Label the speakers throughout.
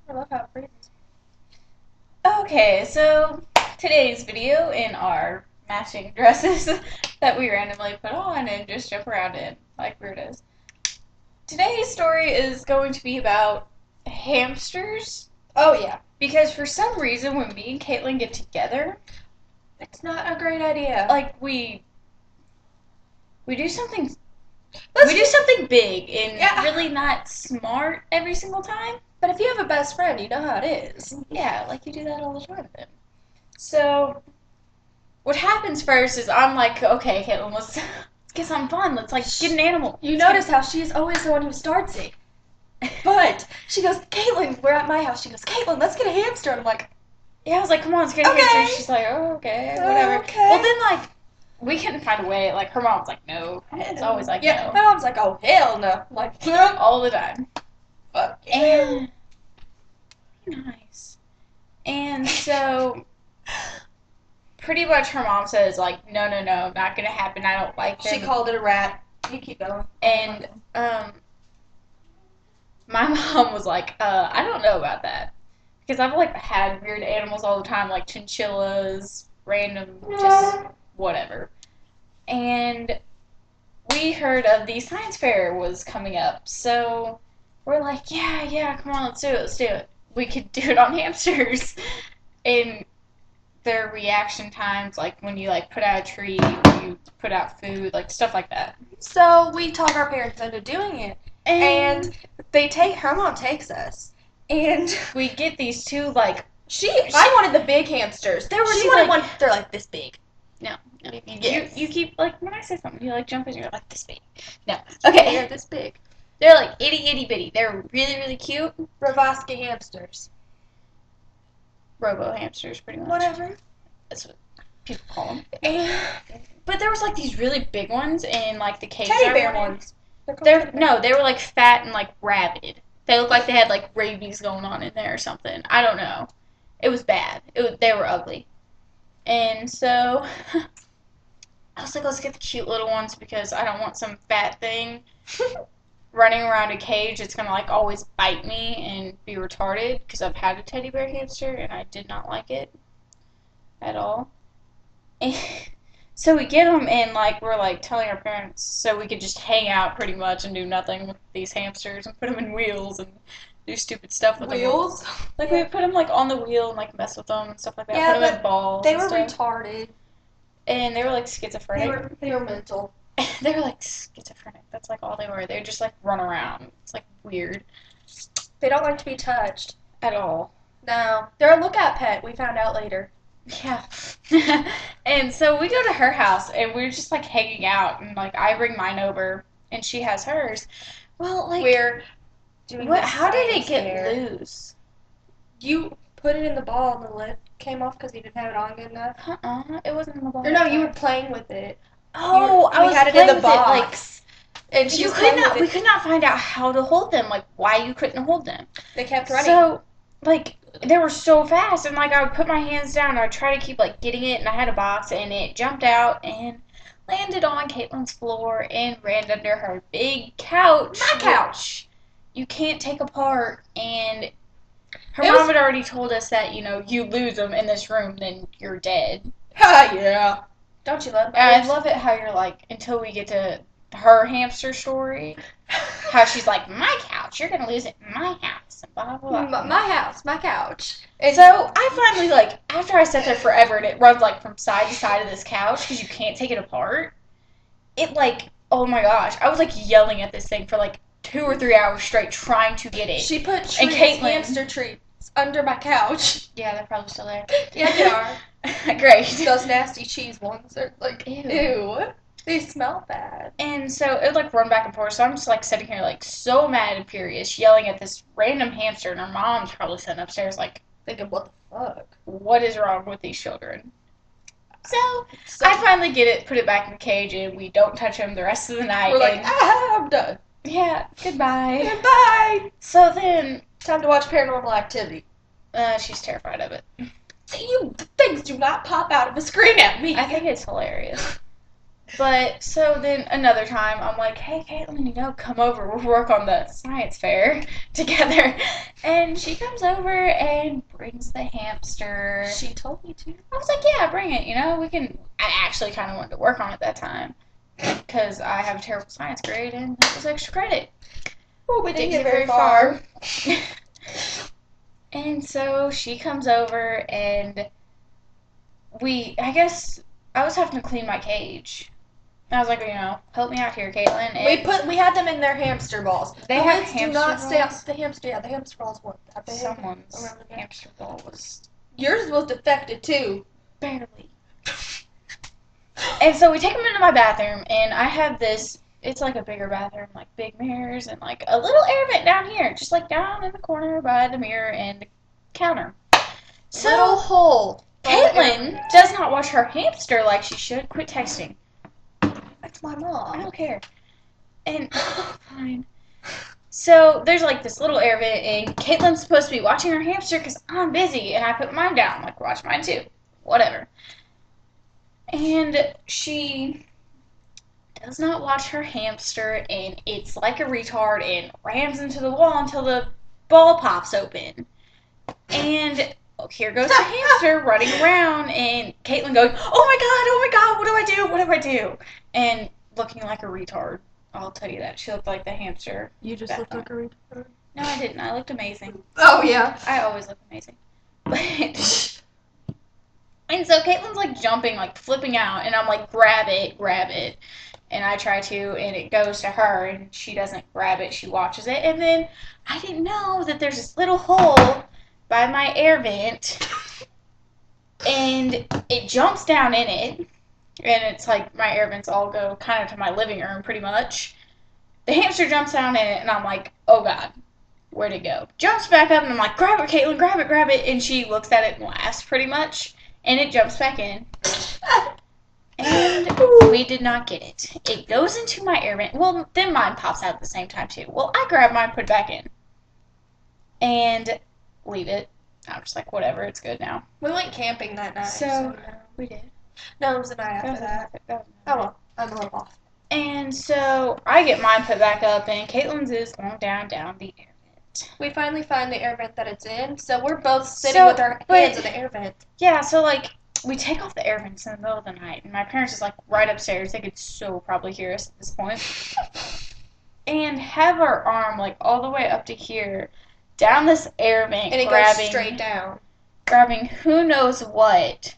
Speaker 1: I love how it freezes.
Speaker 2: Okay, so today's video in our matching dresses that we randomly put on and just jump around in like weirdos. Today's story is going to be about hamsters
Speaker 1: Oh, yeah.
Speaker 2: because for some reason when me and Caitlin get together,
Speaker 1: It's not a great idea.
Speaker 2: like we do something
Speaker 1: Let's
Speaker 2: we do
Speaker 1: just,
Speaker 2: something big and
Speaker 1: Yeah.
Speaker 2: really not smart every single time.
Speaker 1: But if you have a best friend, you know how it is.
Speaker 2: Yeah, like you do that all the time then. So what happens first is I'm like, okay, Caitlin, let's get something fun. Let's like get an animal.
Speaker 1: You notice how she's always the one who starts it. But she goes, Caitlin, we're at my house. She goes, Caitlin, let's get a hamster. And I'm like,
Speaker 2: Yeah, I was like, come on, let's get a
Speaker 1: Okay.
Speaker 2: hamster. She's like, oh, okay, whatever.
Speaker 1: Okay.
Speaker 2: Well, then like we couldn't find a way. Like her mom's like, no. It's always like
Speaker 1: yeah.
Speaker 2: no,
Speaker 1: My mom's like, oh, hell no. I'm like,
Speaker 2: all the time.
Speaker 1: fuck.
Speaker 2: And nice. And so pretty much her mom says like, no, no, no, not gonna happen. I don't like
Speaker 1: She
Speaker 2: them.
Speaker 1: called it a rat. You keep going.
Speaker 2: And my mom was like, I don't know about that. Because I've like had weird animals all the time, like chinchillas, random, just whatever. And we heard of the science fair was coming up, so we're like, yeah, come on, let's do it, let's do it. We could do it on hamsters. And their reaction times, like when you like put out a treat, you put out food, like stuff like that.
Speaker 1: So we talk our parents into doing it. And her mom takes us. And
Speaker 2: we get these two like
Speaker 1: I wanted the big hamsters. She wanted one, they're like this big.
Speaker 2: no.
Speaker 1: Yes.
Speaker 2: You keep like when I say something, you like jump in, you're like this big. No.
Speaker 1: They're
Speaker 2: Okay.
Speaker 1: this big.
Speaker 2: They're like itty bitty. They're really, really cute.
Speaker 1: Ravaska hamsters.
Speaker 2: Robo hamsters, pretty much.
Speaker 1: Whatever.
Speaker 2: That's what people call them.
Speaker 1: And
Speaker 2: But there was like these really big ones in like the cage.
Speaker 1: teddy
Speaker 2: I
Speaker 1: bear
Speaker 2: wanted.
Speaker 1: ones. They're
Speaker 2: They were like fat and like rabid. They looked like they had like rabies going on in there or something. I don't know. It was bad. They were ugly. And so I was like, let's get the cute little ones because I don't want some fat thing running around a cage. It's gonna like always bite me and be retarded because I've had a teddy bear hamster and I did not like it at all. And so we get them and like we're like telling our parents so we could just hang out pretty much and do nothing with these hamsters and put them in wheels and do stupid stuff with
Speaker 1: wheels.
Speaker 2: them. Like we put them like on the wheel and like mess with them and stuff like that.
Speaker 1: Yeah,
Speaker 2: Put them
Speaker 1: but
Speaker 2: in balls.
Speaker 1: They
Speaker 2: and
Speaker 1: were
Speaker 2: stuff.
Speaker 1: retarded.
Speaker 2: And they were like schizophrenic.
Speaker 1: They were mental.
Speaker 2: They were like schizophrenic. That's like all they were. They would just like run around. It's like weird
Speaker 1: They don't like to be touched.
Speaker 2: at all.
Speaker 1: No. They're a lookout pet, we found out later.
Speaker 2: Yeah. And so we go to her house and we're just like hanging out and like I bring mine over and she has hers. Well, like
Speaker 1: We're doing
Speaker 2: what?
Speaker 1: this
Speaker 2: How did it
Speaker 1: science
Speaker 2: get
Speaker 1: fair.
Speaker 2: loose?
Speaker 1: You put it in the ball and the lid came off because you didn't have it on good enough?
Speaker 2: It wasn't in the box.
Speaker 1: Or no, you were playing with it.
Speaker 2: Oh, I
Speaker 1: we
Speaker 2: was
Speaker 1: had it
Speaker 2: playing
Speaker 1: in the
Speaker 2: with it, like
Speaker 1: box. And she
Speaker 2: you
Speaker 1: was
Speaker 2: could
Speaker 1: playing
Speaker 2: not.
Speaker 1: with
Speaker 2: We
Speaker 1: it.
Speaker 2: could not find out how to hold them. Like why you couldn't hold them.
Speaker 1: They kept running.
Speaker 2: So like they were so fast, and like I would put my hands down, and I would try to keep like getting it, and I had a box, and it jumped out and landed on Caitlin's floor and ran under her big couch.
Speaker 1: My couch.
Speaker 2: You can't take apart, and her
Speaker 1: It
Speaker 2: mom
Speaker 1: was-
Speaker 2: had already told us that you lose them in this room, then you're dead.
Speaker 1: Ha, yeah. Don't you love
Speaker 2: And I
Speaker 1: those?
Speaker 2: love it how you're like until we get to her hamster story, how she's like my couch, you're gonna lose it in my house, and blah blah blah.
Speaker 1: My house, my couch.
Speaker 2: And so I finally, like, after I sat there forever and it runs, like, from side to side of this couch because you can't take it apart, it, like, oh my gosh. I was, like, yelling at this thing for, like, 2 or 3 hours straight trying to get it.
Speaker 1: She put
Speaker 2: And
Speaker 1: treats,
Speaker 2: Caitlin-
Speaker 1: hamster treats under my couch.
Speaker 2: Yeah, they're probably still there.
Speaker 1: Yeah, they are.
Speaker 2: Great.
Speaker 1: Those nasty cheese ones are like,
Speaker 2: Ew.
Speaker 1: ew. They smell bad.
Speaker 2: And so it would, like, run back and forth. So I'm just, like, sitting here, like, so mad and furious, yelling at this random hamster. And her mom's probably sitting upstairs, like,
Speaker 1: Thinking, what the fuck?
Speaker 2: what is wrong with these children? So I finally get it, put it back in the cage, and we don't touch him the rest of the night.
Speaker 1: We're like,
Speaker 2: and,
Speaker 1: I'm done.
Speaker 2: yeah, goodbye.
Speaker 1: Goodbye.
Speaker 2: So then,
Speaker 1: Time to watch Paranormal Activity.
Speaker 2: she's terrified of it.
Speaker 1: Things do not pop out of a screen at me.
Speaker 2: I think it's hilarious. But so then another time, I'm like, hey, Caitlin, come over. We'll work on the science fair together. And she comes over and brings the hamster.
Speaker 1: She told me to.
Speaker 2: I was like, yeah, bring it. We can. I actually kind of wanted to work on it that time because I have a terrible science grade and it was extra credit.
Speaker 1: Oh, we didn't get very far.
Speaker 2: And so she comes over and I guess I was having to clean my cage. I was like, help me out here, Caitlin. And
Speaker 1: We had them in their hamster balls.
Speaker 2: They
Speaker 1: the
Speaker 2: have
Speaker 1: lids do
Speaker 2: hamster
Speaker 1: not stay
Speaker 2: balls?
Speaker 1: out. The hamster balls weren't that big.
Speaker 2: Someone's hamster ball was
Speaker 1: Yours was defected too.
Speaker 2: barely. And so we take them into my bathroom, and I have this. It's like a bigger bathroom, like big mirrors, and like a little air vent down here, just like down in the corner by the mirror and the counter. So
Speaker 1: Little hole.
Speaker 2: Caitlin does not wash her hamster like she should. Quit texting.
Speaker 1: That's my
Speaker 2: I
Speaker 1: mom.
Speaker 2: don't care. And fine. So there's like this little air vent, and Caitlin's supposed to be watching her hamster because I'm busy, and I put mine down. Like, watch mine too. Whatever. And she does not watch her hamster, and it's like a retard and rams into the wall until the ball pops open. And here goes the hamster running around, and Caitlin going, oh my god, what do I do? What do I do? And looking like a retard. I'll tell you that. She looked like the hamster.
Speaker 1: You just looked like a retard.
Speaker 2: No, I didn't. I looked amazing.
Speaker 1: Oh, yeah.
Speaker 2: I always look amazing. And so Caitlin's like jumping, like flipping out, and I'm like, grab it. And I try to, and it goes to her, and she doesn't grab it. She watches it, and then I didn't know that there's this little hole by my air vent, and it jumps down in it. And it's like my air vents all go kind of to my living room pretty much. The hamster jumps down in it, and I'm like, oh god, where'd it go? Jumps back up, and I'm like, grab it, Caitlin, grab it. And she looks at it and laughs pretty much, and it jumps back in. And we did not get it. It goes into my air vent. Well, then mine pops out at the same time, too. Well, I grab mine, put it back in, and leave it. I'm just like, whatever, it's good now.
Speaker 1: We went camping that night.
Speaker 2: So we did.
Speaker 1: No, it was the night after that. Oh, well, I'm a little off.
Speaker 2: And so I get mine put back up, and Caitlin's is going down the air vent.
Speaker 1: We finally find the air vent that it's in, so we're both sitting with our hands in the air vent.
Speaker 2: Yeah, so like we take off the air vents in the middle of the night, and my parents is like right upstairs. They could so probably hear us at this point. And have our arm like all the way up to here, down this air vent,
Speaker 1: and it goes straight down,
Speaker 2: grabbing who knows what.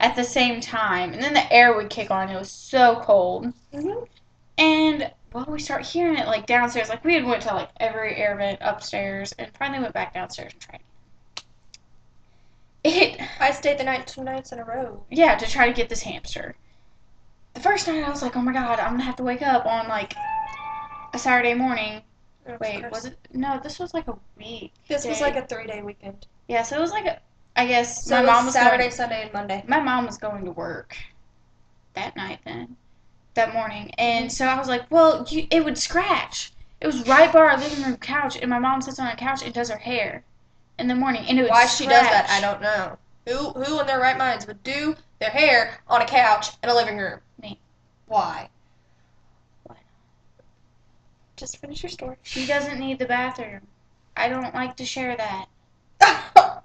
Speaker 2: At the same time, and then the air would kick on. It was so cold.
Speaker 1: Mm-hmm.
Speaker 2: And we start hearing it like downstairs. Like we had went to like every air vent upstairs, and finally went back downstairs and tried it.
Speaker 1: I stayed the night 2 nights in a row.
Speaker 2: Yeah, to try to get this hamster. The first night I was like, oh my god, I'm gonna have to wake up on like a Saturday morning. Wait, was it? No, this was like a week.
Speaker 1: This was like a 3-day weekend.
Speaker 2: Yeah, so it was like I guess
Speaker 1: so my mom was Saturday, Sunday, and Monday.
Speaker 2: My mom was going to work that night that morning. And so I was like, well, it would scratch. It was right by our living room couch, and my mom sits on a couch and does her hair in the morning, and it would scratch.
Speaker 1: Why she does that, I don't know. Who in their right minds would do their hair on a couch in a living room?
Speaker 2: Me.
Speaker 1: Why? Just finish your story.
Speaker 2: She doesn't need the bathroom. I don't like to share that.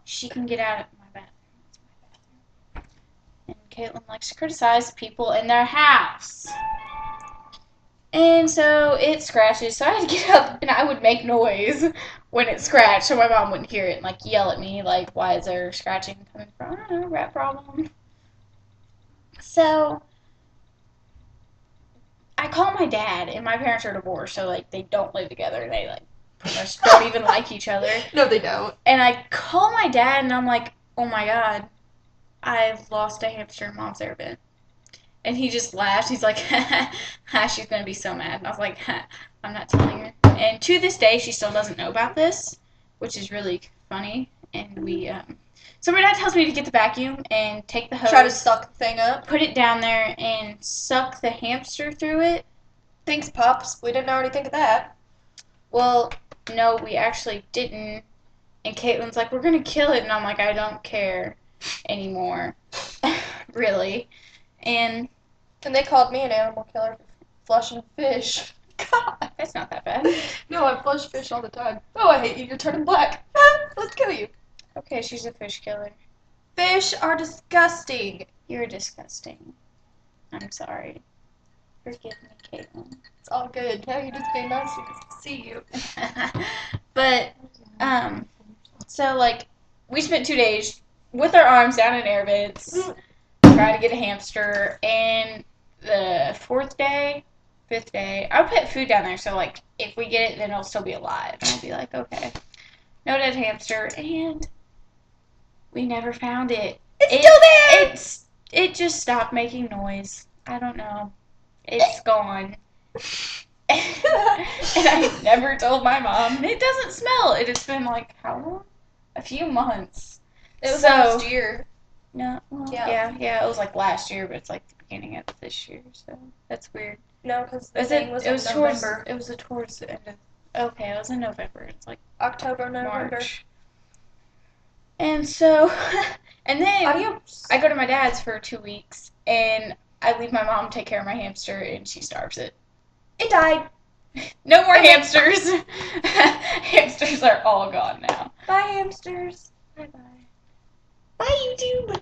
Speaker 2: She can get out of my bathroom. It's my bathroom. And Caitlin likes to criticize people in their house. And so it scratches. So I had to get up, and I would make noise when it scratched, so my mom wouldn't hear it and like yell at me, like, "Why is there scratching coming from? I don't know, rat problem." So I call my dad, and my parents are divorced, so like they don't live together. They like pretty much don't even like each other.
Speaker 1: No, they don't. And
Speaker 2: I call my dad, and I'm like, oh my god, I've lost a hamster in Mom's air vent. And he just laughed. He's like, she's going to be so mad. And I was like, I'm not telling her. And to this day, she still doesn't know about this, which is really funny. And so my dad tells me to get the vacuum and take the hose.
Speaker 1: Try to suck the thing up.
Speaker 2: Put it down there and suck the hamster through it.
Speaker 1: Thanks, Pops. We didn't already think of that.
Speaker 2: Well, no, we actually didn't. And Caitlin's like, we're going to kill it. And I'm like, I don't care anymore. Really. And
Speaker 1: they called me an animal killer for flushing fish.
Speaker 2: God. That's not that bad.
Speaker 1: No, I flush fish all the time. Oh, I hate you. You're turning black. almost kill you.
Speaker 2: Okay, she's a fish killer.
Speaker 1: Fish are disgusting.
Speaker 2: You're disgusting. I'm sorry. Forgive me, Caitlin.
Speaker 1: It's all good. Now you're just being nice because I see you.
Speaker 2: But, so, like, we spent 2 days with our arms down in air vents trying to get a hamster, and the fifth day, I'll put food down there, so, like, if we get it, then it'll still be alive. And I'll be like, okay, no dead hamster, and we never found it.
Speaker 1: It's still there!
Speaker 2: It just stopped making noise. I don't know. It's gone. And I never told my mom. It doesn't smell. It has been like, how long? A few months.
Speaker 1: It was
Speaker 2: So,
Speaker 1: last year.
Speaker 2: No, well,
Speaker 1: Yeah.
Speaker 2: yeah. It was like last year, but it's like the beginning of this year. So that's weird.
Speaker 1: No, because the thing was in November.
Speaker 2: It was towards the end of. Okay, it was in November. It's like
Speaker 1: October, November.
Speaker 2: March. And so, and then
Speaker 1: Adios.
Speaker 2: I go to my dad's for 2 weeks, and I leave my mom to take care of my hamster, and she starves it.
Speaker 1: It died.
Speaker 2: No more hamsters. Hamsters are all gone now.
Speaker 1: Bye, hamsters.
Speaker 2: Bye bye.
Speaker 1: Bye, YouTube.